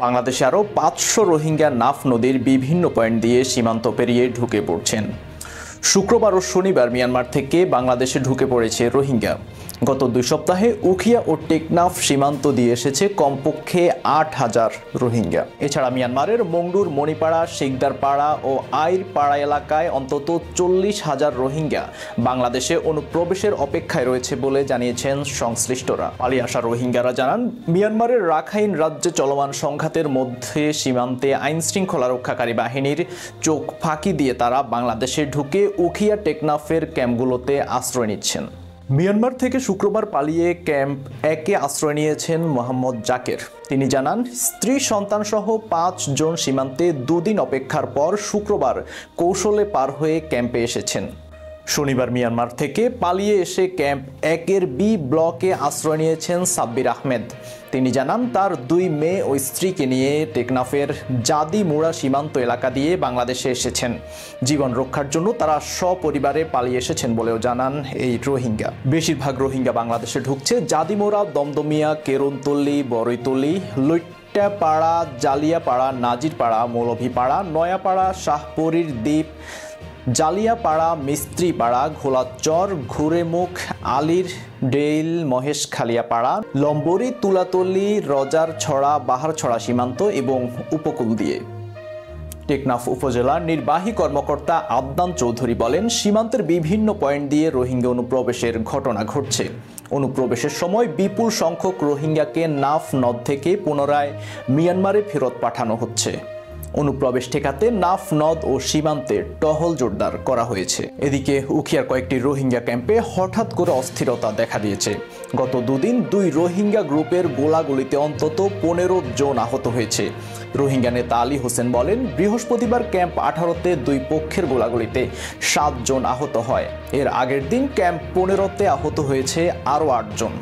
বাংলাদেশে আরও 500 রোহিঙ্গা নাফ নদীর বিভিন্ন পয়েন্ট দিয়ে সীমান্ত পেরিয়ে ঢুকে পড়ছেন। শুক্রবার ও শনিবার মিয়ানমার থেকে বাংলাদেশে ঢুকে পড়েছে রোহিঙ্গা। গত 2 সপ্তাহে উখিয়া ও টেকনাফ সীমান্ত দিয়ে এসেছে কমপক্ষে 8000 রোহিঙ্গা। এছাড়া মিয়ানমারের মংডুর, মণিপাড়া, শিকদারপাড়া ও আইরপাড়া এলাকায় অন্তত 40,000 রোহিঙ্গা বাংলাদেশে অনুপ্রবেশের অপেক্ষায় রয়েছে বলে জানিয়েছেন সংশ্লিষ্টরা। পালিয়ে আসা রোহিঙ্গারা জানান, মিয়ানমারের রাখাইন রাজ্যে চলমান সংঘাতের মধ্যে সীমান্তে আইনশৃঙ্খলা রক্ষাকারী বাহিনীর চোখ ফাঁকি দিয়ে তারা বাংলাদেশে ঢুকে উখিয়া, টেকনাফের ক্যাম্পগুলোতে আশ্রয় নিচ্ছেন। মিয়ানমার থেকে শুক্রবার পালিয়ে ক্যাম্প 1-এ আশ্রয় নিয়েছেন মোহাম্মদ জাকের। তিনি জানান, স্ত্রী সন্তান সহ 5 জন সীমান্তে 2 দিন অপেক্ষার পর শুক্রবার কৌশলে পার হয়ে ক্যাম্পে এসেছেন। শনিবার মিয়ানমার থেকে পালিয়ে এসে ক্যাম্প 1-এর বি ব্লকে আশ্রয় নিয়েছেন সাব্বির আহমেদ। তিনি জানান, তার 2 মেয়ে ও স্ত্রীকে নিয়ে টেকনাফের জাদিমুড়া সীমান্ত এলাকা দিয়ে বাংলাদেশে এসেছেন। জীবন রক্ষার জন্য তারা সপরিবারে পালিয়ে এসেছেন বলেও জানান এই রোহিঙ্গা। বেশিরভাগ রোহিঙ্গা বাংলাদেশে ঢুকছে জাদিমুড়া, দমদমিয়া, কেরনতলি, বরৈতলি, লইট্টাপাড়া, জালিয়াপাড়া, নাজিরপাড়া, মৌলভীপাড়া, নয়াপাড়া, শাহপরীর দ্বীপ, জালিয়াপাড়া, মিস্ত্রিপাড়া, ঘোলাচর, ঘুরেমুখ, আলীর ডেইল, মহেশখালিয়াপাড়া, লম্বরি, তুলাতলি, রজারছড়া, বাহারছড়া সীমান্ত এবং উপকূল দিয়ে। টেকনাফ উপজেলার নির্বাহী কর্মকর্তা আদনান চৌধুরী বলেন, সীমান্তের বিভিন্ন পয়েন্ট দিয়ে রোহিঙ্গা অনুপ্রবেশের ঘটনা ঘটছে। অনুপ্রবেশের সময় বিপুল সংখ্যক রোহিঙ্গাকে নাফ নদ থেকে পুনরায় মিয়ানমারে ফেরত পাঠানো হচ্ছে। অনুপ্রবেশ ঠেকাতে নাফ নদ ও সীমান্তে টহল জোরদার করা হয়েছে। এদিকে উখিয়ার কয়েকটি রোহিঙ্গা ক্যাম্পে হঠাৎ করে অস্থিরতা দেখা দিয়েছে। গত 2 দিন 2 রোহিঙ্গা গ্রুপের গোলাগুলিতে অন্তত 15 জন আহত হয়েছে। রোহিঙ্গা নেতা আলী হোসেন বলেন, বৃহস্পতিবার ক্যাম্প 18-তে 2 পক্ষের গোলাগুলিতে 7 জন আহত হয়। এর আগের দিন ক্যাম্প 15-তে আহত হয়েছে আরও 8 জন।